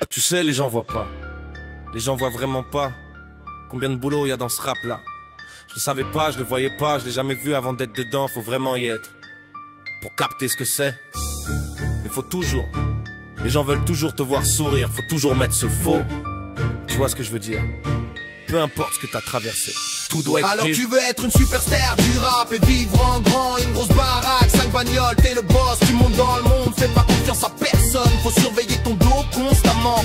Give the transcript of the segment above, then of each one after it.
Tu sais, les gens voient pas. Les gens voient vraiment pas combien de boulot il y a dans ce rap là. Je le savais pas, je le voyais pas, je l'ai jamais vu avant d'être dedans, faut vraiment y être pour capter ce que c'est. Mais faut toujours, les gens veulent toujours te voir sourire, faut toujours mettre ce faux. Tu vois ce que je veux dire? Peu importe ce que t'as traversé, tout doit être. Alors tu veux être une superstar du rap et vivre en grand, une grosse baraque, 5 bagnoles, t'es le boss, tu montes dans le monde, fais pas confiance à personne, faut surveiller ton dos constamment.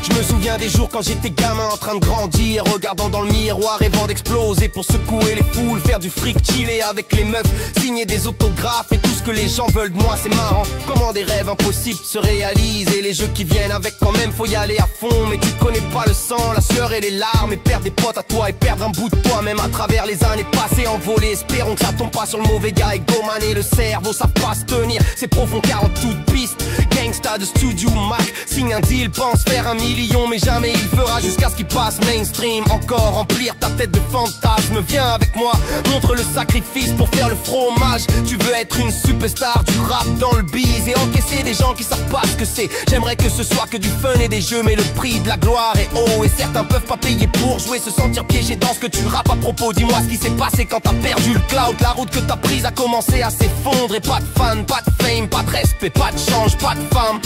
Je me souviens des jours quand j'étais gamin en train de grandir, regardant dans le miroir, rêvant d'exploser pour secouer les foules, faire du fric, chiller avec les meufs, signer des autographes et tout ce que les gens veulent de moi. C'est marrant comment des rêves impossibles se réalisent, et les jeux qui viennent avec quand même, faut y aller à fond. Mais tu connais pas le sang, la sueur et les larmes, et perdre des potes à toi et perdre un bout de toi-même à travers les années passées envolées. Espérons que ça tombe pas sur le mauvais gars, et gomaner le cerveau, ça pas se tenir, c'est profond car en toute piste. Gangsta de studio Mac, signe un deal, pense faire 1 million, mais jamais il fera jusqu'à ce qu'il passe mainstream. Encore remplir ta tête de fantasmes, viens avec moi, montre le sacrifice pour faire le fromage. Tu veux être une superstar du rap dans le bise et encaisser des gens qui savent pas ce que c'est. J'aimerais que ce soit que du fun et des jeux, mais le prix de la gloire est haut, et certains peuvent pas payer pour jouer, se sentir piégé dans ce que tu rappes. À propos, dis-moi ce qui s'est passé quand t'as perdu le cloud. La route que t'as prise a commencé à s'effondrer. Pas de fans, pas de fame, pas de respect, pas de change, pas de femme,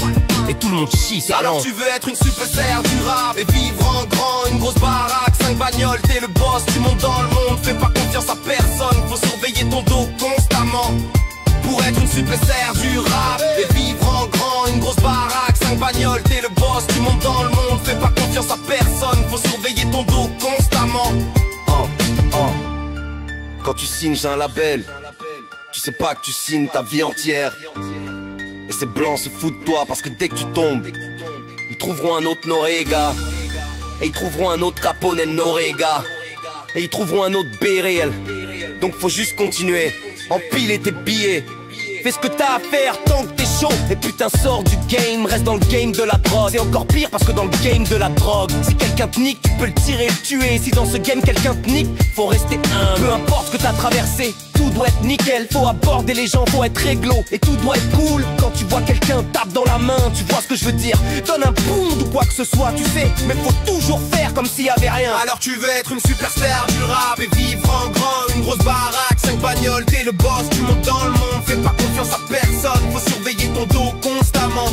et tout le monde chie, c'est alors tu veux être une superstar du rap et vivre en grand, une grosse baraque, 5 bagnoles, t'es le boss, tu montes dans le monde, fais pas confiance à personne, faut surveiller ton dos constamment. Pour être une superstar du rap et vivre en grand, une grosse baraque, 5 bagnoles, t'es le boss, tu montes dans le monde, fais pas confiance à personne, faut surveiller ton dos constamment. Quand tu signes un label, tu sais pas que tu signes ta vie entière. Et ces blancs se foutent de toi parce que dès que tu tombes, ils trouveront un autre Norega, et ils trouveront un autre Capone Norega, et ils trouveront un autre B-Réel. Donc faut juste continuer, empiler tes billets, fais ce que t'as à faire tant que t'es chaud. Et putain, sors du game, reste dans le game de la drogue. C'est encore pire parce que dans le game de la drogue, si quelqu'un te nique, tu peux le tirer et le tuer. Si dans ce game quelqu'un te nique, faut rester humble. Peu importe ce que t'as traversé, tout doit être nickel. Faut aborder les gens, faut être réglo, et tout doit être cool. Quand tu vois quelqu'un tape dans la main, tu vois ce que je veux dire. Donne un pound ou quoi que ce soit, tu sais, mais faut toujours faire comme s'il y avait rien. Alors tu veux être une superstar du rap et vivre en grand, une grosse baraque, 5 bagnoles, t'es le boss, tu montes dans le monde, fais pas confiance à personne, faut surveiller ton dos constamment.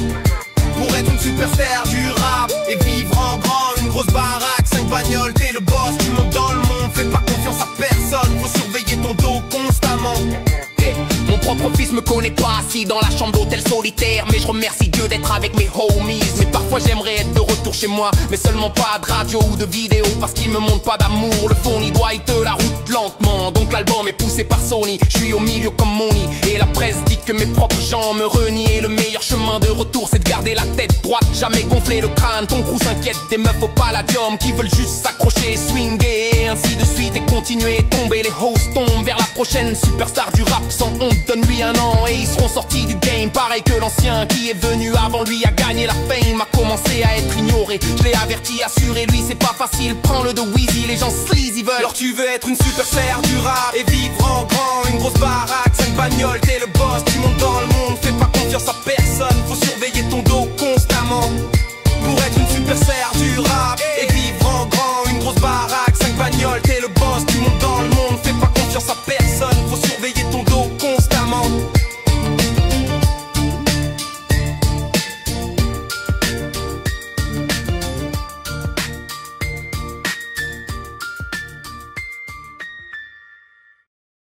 Pour être une superstar du rap et vivre en grand, une grosse baraque, 5 bagnoles, t'es le boss, tu montes dans le monde, fais pas confiance à personne, faut surveiller ton dos constamment. Mon propre fils me connaît pas assis dans la chambre d'hôtel solitaire, mais je remercie Dieu d'être avec mes homies. Mais parfois j'aimerais être de retour chez moi, mais seulement pas de radio ou de vidéo, parce qu'il me montre pas d'amour. Le fournit doit te la route lentement, donc l'album est poussé par Sony. Je suis au milieu comme Moni, et la presse dit que mes propres gens me renient. Et le meilleur chemin de retour c'est de garder la tête droite, jamais gonfler le crâne. Ton crew s'inquiète des meufs au palladium qui veulent juste s'accrocher, swinguer, et ainsi de suite, et continuer, tomber. Les hosts tombent vers la prochaine superstar du rap sans honte. Donne-lui 1 an et ils seront sortis du game. Pareil que l'ancien qui est venu avant lui a gagné la fame, a commencé à être ignoré. Je l'ai averti, assurez-lui c'est pas facile, prends-le de Weezy, les gens sleazy veulent. Alors tu veux être une superstar du rap et vivre en grand, une grosse baraque, 5 bagnoles, t'es le boss, tu montes dans le monde, fais pas confiance à personne, faut surveiller ton dos constamment. Pour être une superstar du rap et